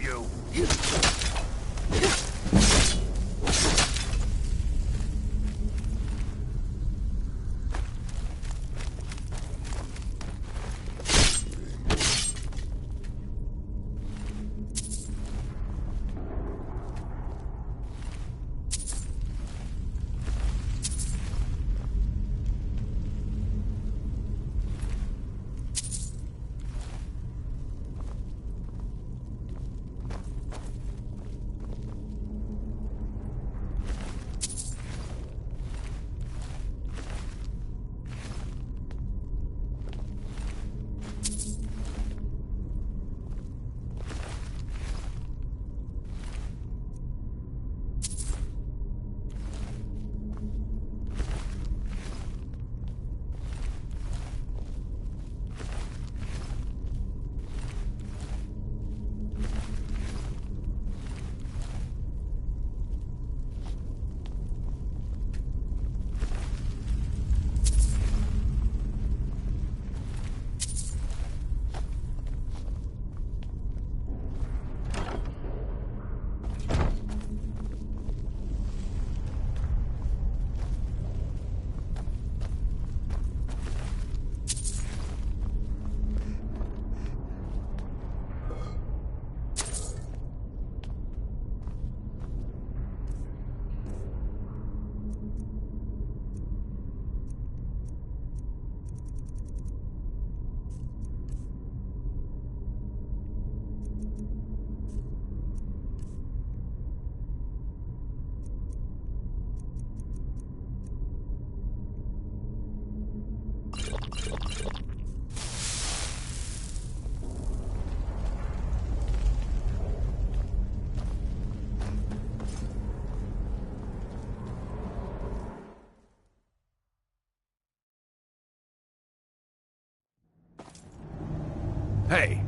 save you. Hey.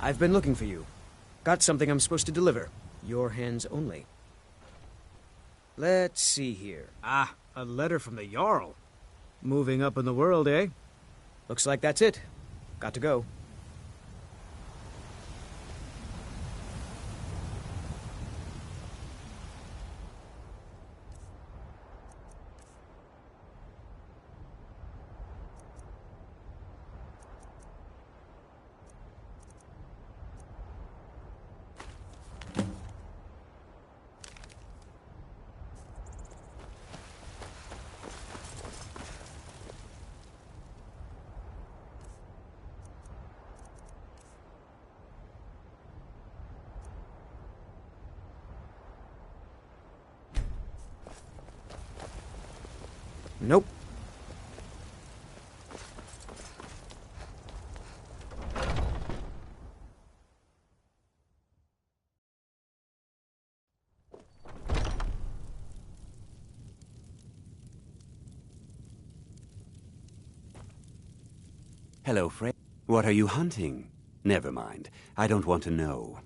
I've been looking for you. Got something I'm supposed to deliver. Your hands only. Let's see here. Ah, a letter from the Jarl. Moving up in the world, eh? Looks like that's it. Got to go. Nope. Hello, Fred. What are you hunting? Never mind. I don't want to know.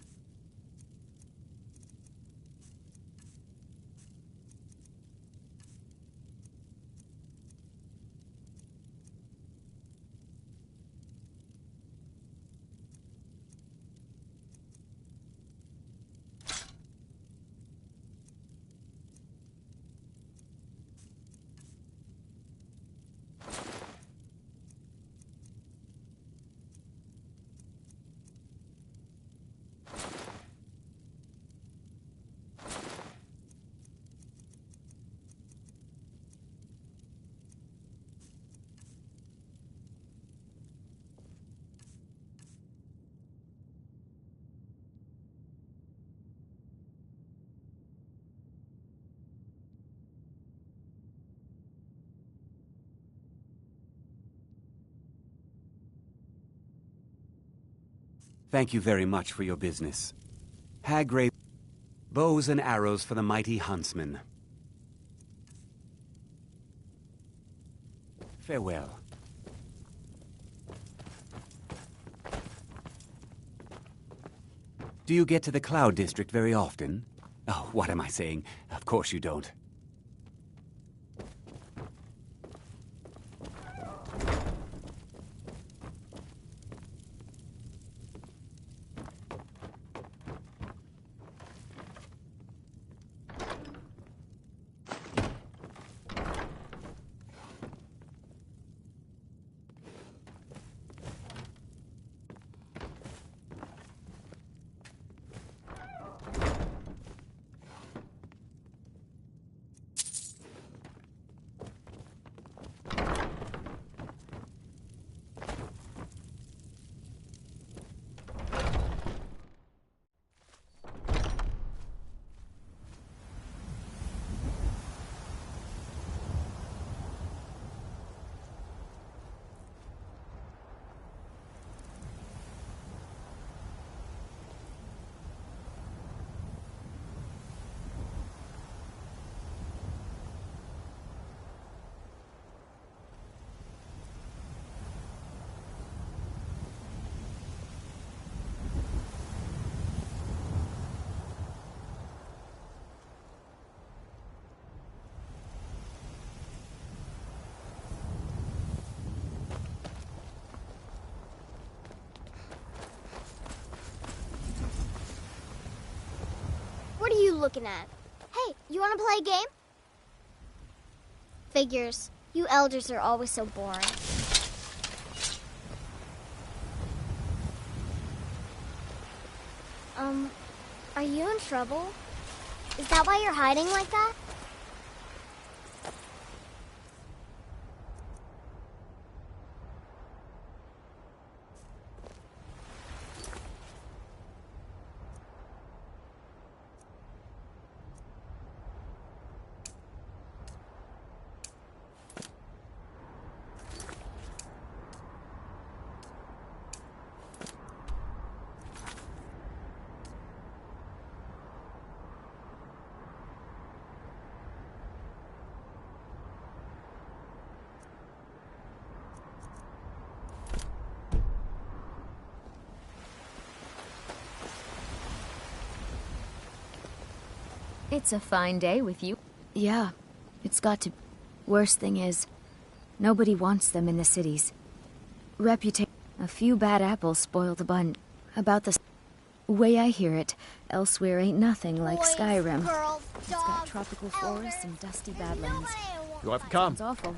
Thank you very much for your business. Hagray, bows and arrows for the mighty huntsman. Farewell. Do you get to the Cloud District very often? Oh, what am I saying? Of course you don't. What are you looking at? Hey, you want to play a game? Figures. You elders are always so boring. Are you in trouble? Is that why you're hiding like that? It's a fine day with you. Yeah, it's got to. Worst thing is, nobody wants them in the cities. Reputation. A few bad apples spoil the bun. About the way I hear it, elsewhere ain't nothing like Boys, Skyrim. girls, It's got dogs, tropical elders, forests and dusty badlands. You'll have to come. It's awful.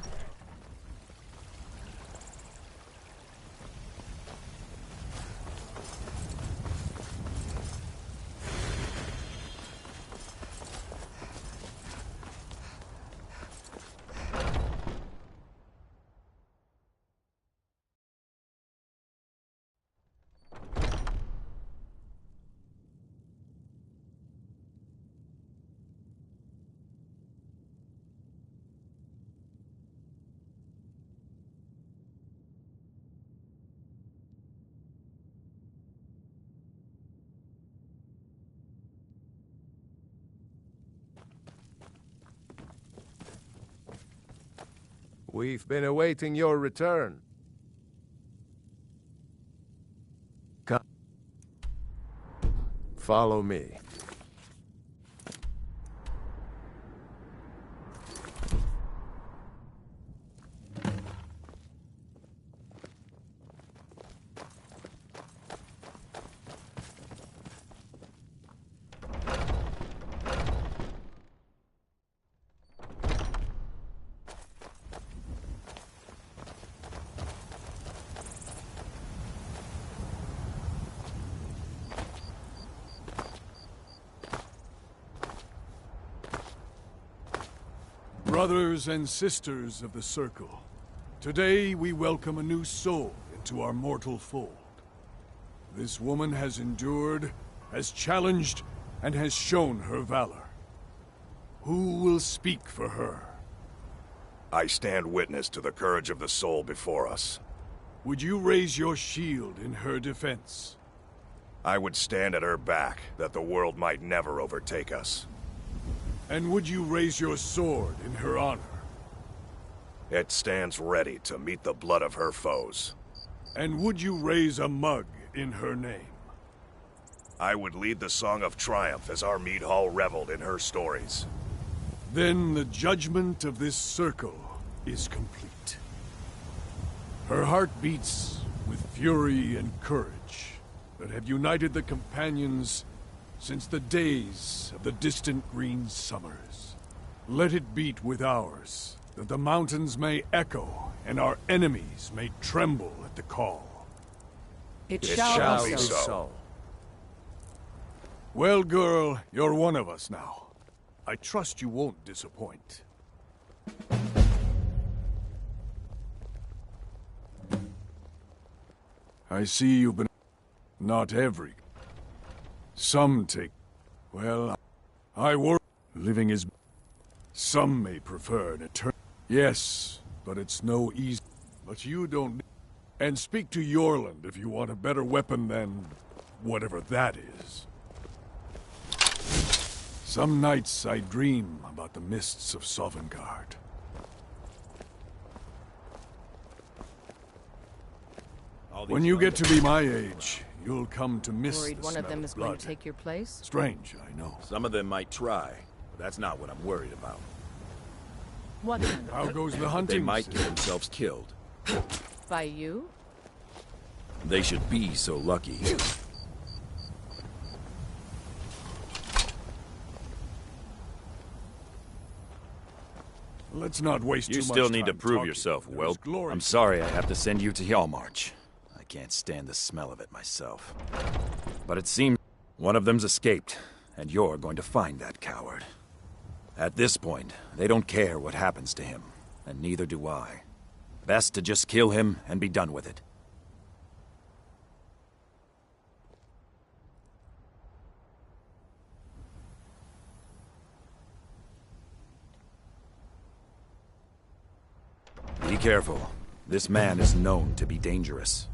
We've been awaiting your return. Come. Follow me. Brothers and sisters of the Circle, today we welcome a new soul into our mortal fold. This woman has endured, has challenged, and has shown her valor. Who will speak for her? I stand witness to the courage of the soul before us. Would you raise your shield in her defense? I would stand at her back, that the world might never overtake us. And would you raise your sword in her honor? It stands ready to meet the blood of her foes. And would you raise a mug in her name? I would lead the song of triumph as our mead hall reveled in her stories. Then the judgment of this circle is complete. Her heart beats with fury and courage that have united the companions since the days of the distant green summers. Let it beat with ours, that the mountains may echo and our enemies may tremble at the call. It shall be be so. so. Well, girl, you're one of us now. I trust you won't disappoint. I see you've been... Not every... Some take... Well, I work... Living is... Some may prefer an eternal... Yes, but it's no easy... But you don't... And speak to Yorland if you want a better weapon than... whatever that is. Some nights I dream about the mists of Sovngarde. When you get to be my age, you'll come to miss Worried the one of smell them is blood. going to take your place? Strange, I know. Some of them might try, but that's not what I'm worried about. What? How goes the hunting? They might get themselves killed. By you? They should be so lucky. Let's not waste You too much still need to time prove talking. yourself, There's Whelp. glory. I'm sorry I have to send you to Hjalmarch. I can't stand the smell of it myself. But it seems one of them's escaped, and you're going to find that coward. At this point, they don't care what happens to him, and neither do I. Best to just kill him and be done with it. Be careful. This man is known to be dangerous.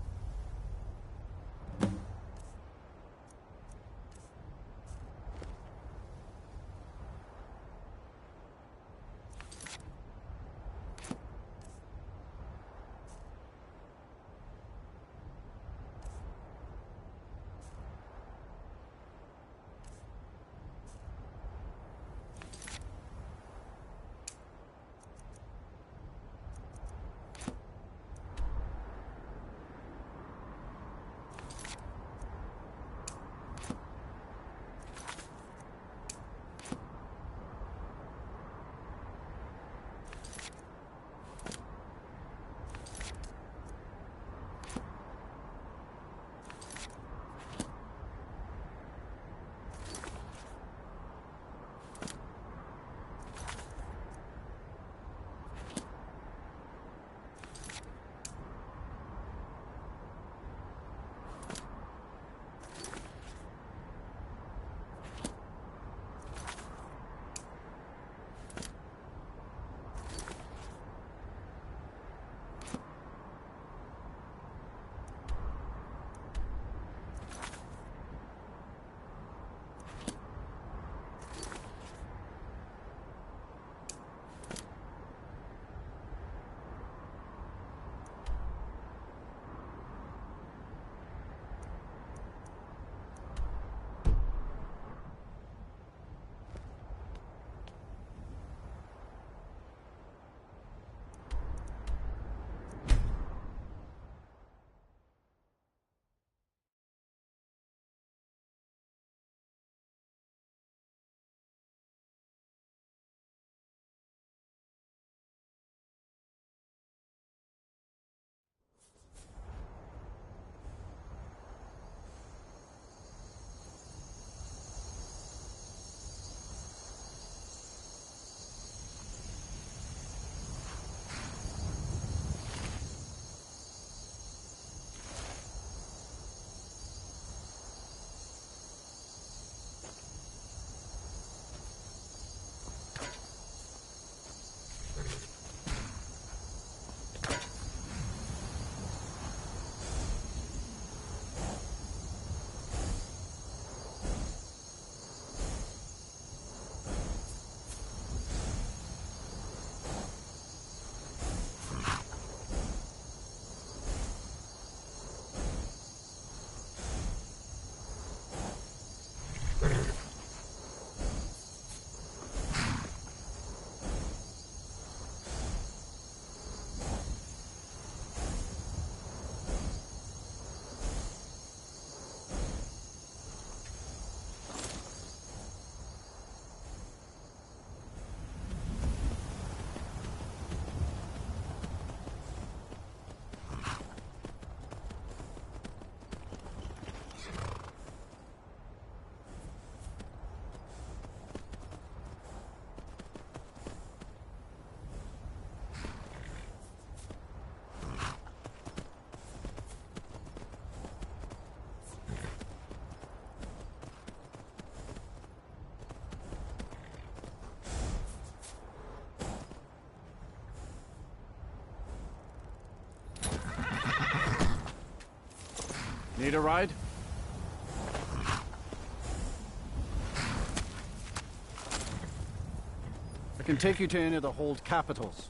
Need a ride? I can take you to any of the hold capitals.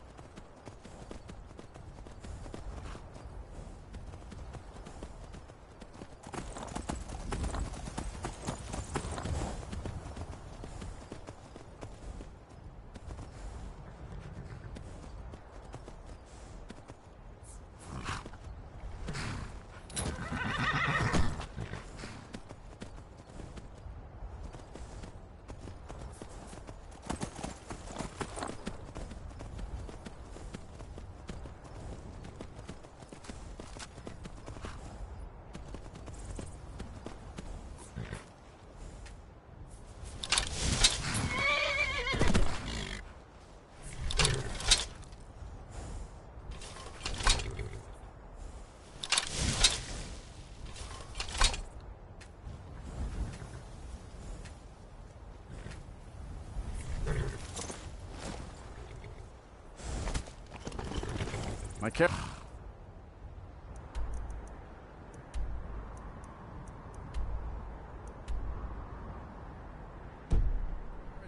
My care.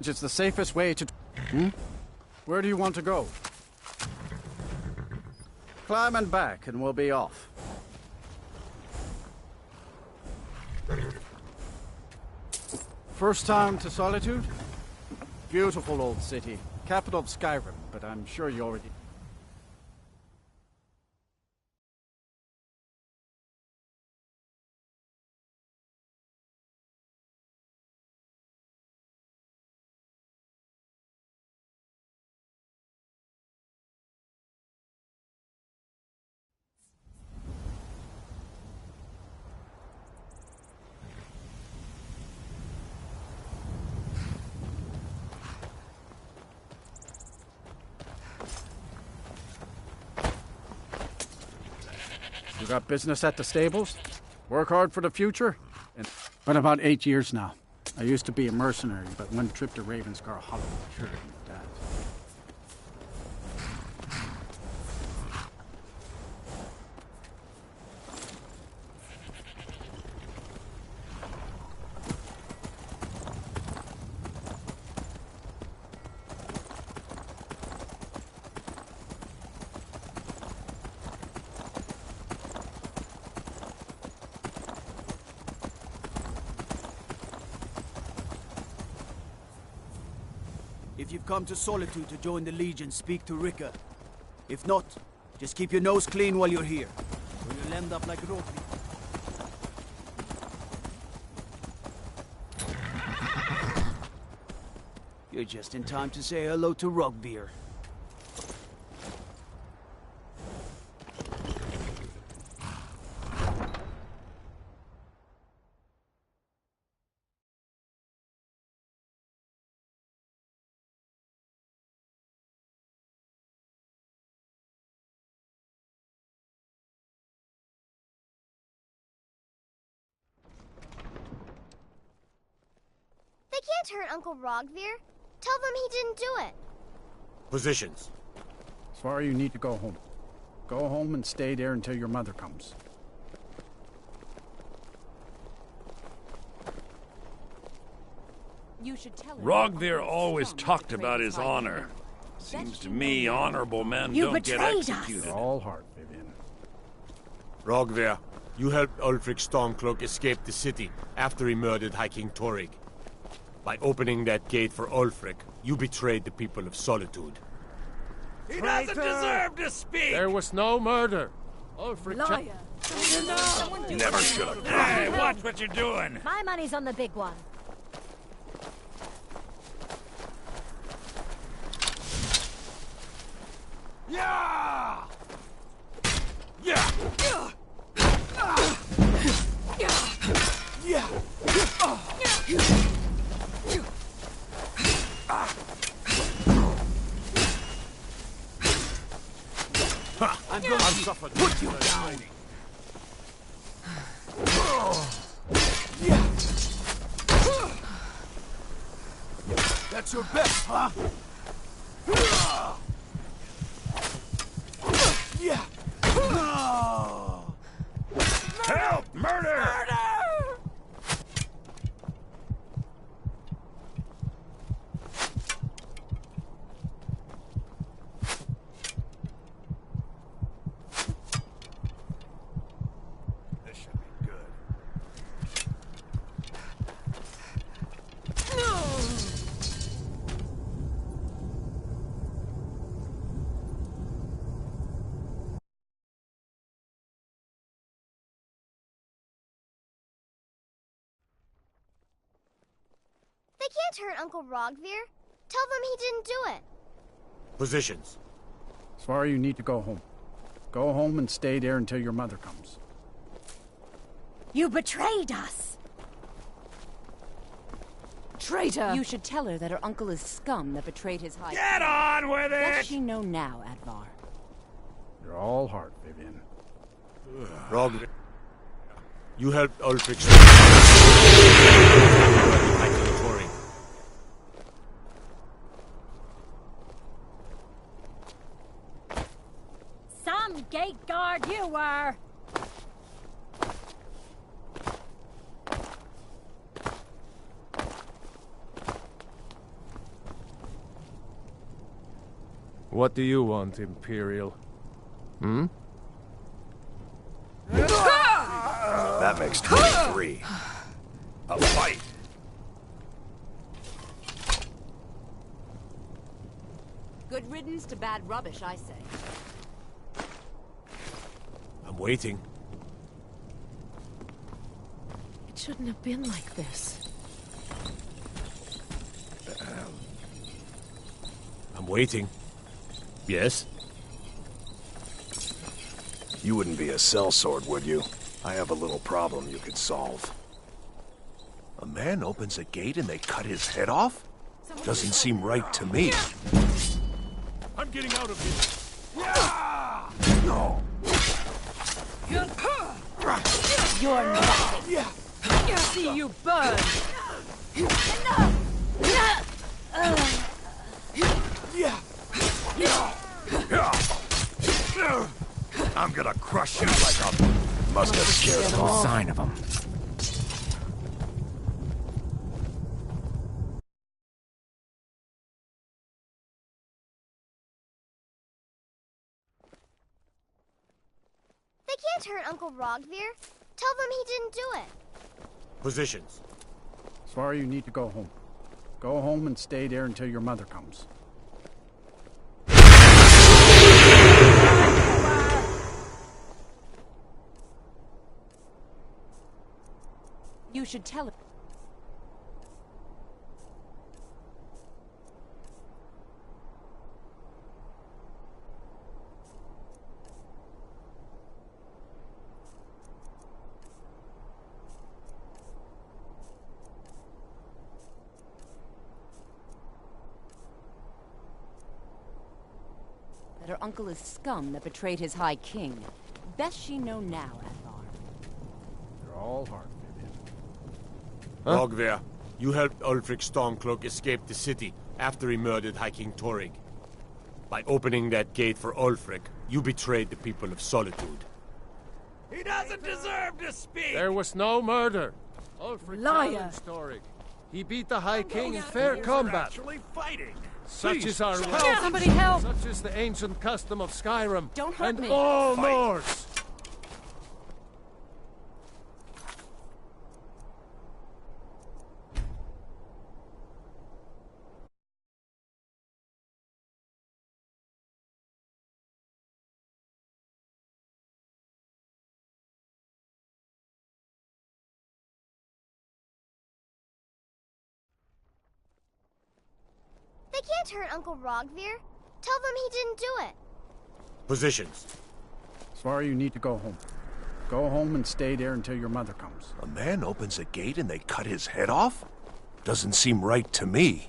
It's the safest way to... Where do you want to go? Climb and back, and we'll be off. First time to Solitude? Beautiful old city. Capital of Skyrim, but I'm sure you already... You got business at the stables? Work hard for the future? Been about 8 years now. I used to be a mercenary, but one trip to Ravenscar Hollow cured me of that. If you've come to Solitude to join the Legion, speak to Rika. If not, just keep your nose clean while you're here, or you'll end up like Rotri. You're just in time to say hello to Rugbeer. They can't hurt Uncle Rogveer. Tell them he didn't do it. Positions. Svar, you need to go home. Go home and stay there until your mother comes. You should tell him. Rogveer always talked about his honor. Seems to me honorable men don't get executed. You're all heart, Vivian. Rogveer, you helped Ulfric Stormcloak escape the city after he murdered High King Torrig. By opening that gate for Ulfric, you betrayed the people of Solitude. He doesn't deserve to speak! There was no murder. Ulfric... Liar! Never should have. Hey, watch what you're doing! My money's on the big one. Yeah! Yeah! Yeah! I'm going to put you down. Yeah. That's your best, huh? Yeah. Help! Murder! can't hurt Uncle Rogvir. Tell them he didn't do it. Positions. Svar, you need to go home. Go home and stay there until your mother comes. You betrayed us! Traitor! You should tell her that her uncle is scum that betrayed his high... Get on with it! Does she know now, Advar? You're all heart, Vivian. Rogvir, you helped Ulfric Tory. Some gate guard you were! What do you want, Imperial? Hmm? That makes 23. A fight! Good riddance to bad rubbish, I say. I'm waiting. It shouldn't have been like this. I'm waiting. Yes? You wouldn't be a sellsword, would you? I have a little problem you could solve. A man opens a gate and they cut his head off? Doesn't seem right to me. I'm getting out of here. No. You're nothing. See you burn! I'm gonna crush you like a... Must have scared them No off. sign of him. They can't hurt Uncle Rogvir. Tell them he didn't do it. Positions. Svar, you need to go home. Go home and stay there until your mother comes. You should tell her. That her uncle is scum that betrayed his high king. Best she know now, Advar. You're all heart. Rogvir, you helped Ulfric Stormcloak escape the city after he murdered High King Torig. By opening that gate for Ulfric, you betrayed the people of Solitude. He doesn't deserve to speak! There was no murder. Ulfric Liar. challenged Torig. He beat the High King in fair combat. Actually fighting. Such is our way. Somebody help! Such is the ancient custom of Skyrim. Don't hurt and me. all Fight. Nords. They can't hurt Uncle Rogvir. Tell them he didn't do it. Positions. Svar, you need to go home. Go home and stay there until your mother comes. A man opens a gate and they cut his head off? Doesn't seem right to me.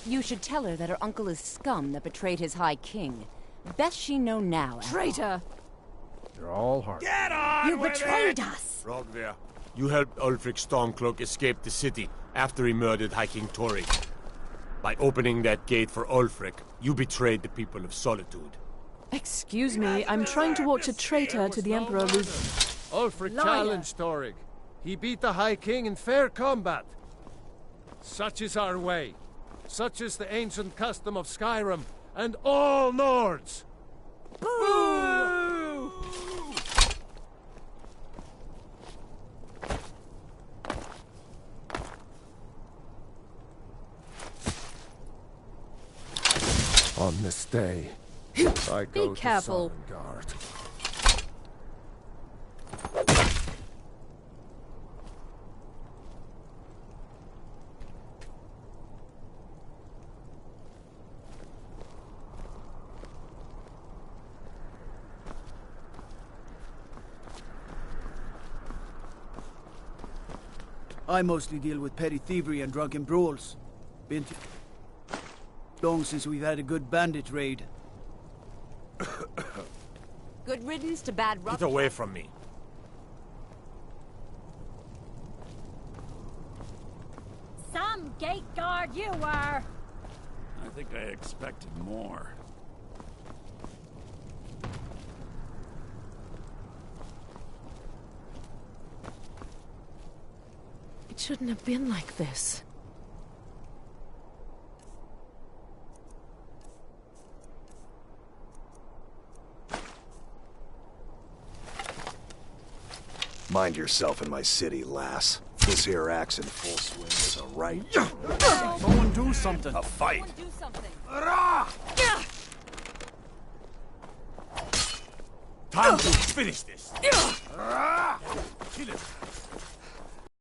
You should tell her that her uncle is scum that betrayed his high king. Best she know now, Advar. Traitor! You're all heart. Get on You with betrayed it! us! Rogvir, you helped Ulfric Stormcloak escape the city after he murdered High King Torig. By opening that gate for Ulfric, you betrayed the people of Solitude. Excuse me, I'm trying to watch a traitor to the Emperor lose. Ulfric Liar. challenged Torig. He beat the High King in fair combat. Such is our way. Such is the ancient custom of Skyrim and all Nords. Boo! On this day, I go Be careful. to Sovngarde. I mostly deal with petty thievery and drunken brawls. Been too long since we've had a good bandit raid. Good riddance to bad luck. Get away from me. Some gate guard you were! I think I expected more. It shouldn't have been like this. Mind yourself in my city, lass. This here axe in full swing is a right. Someone do something. A fight. Do something. Time to finish this. Kill him.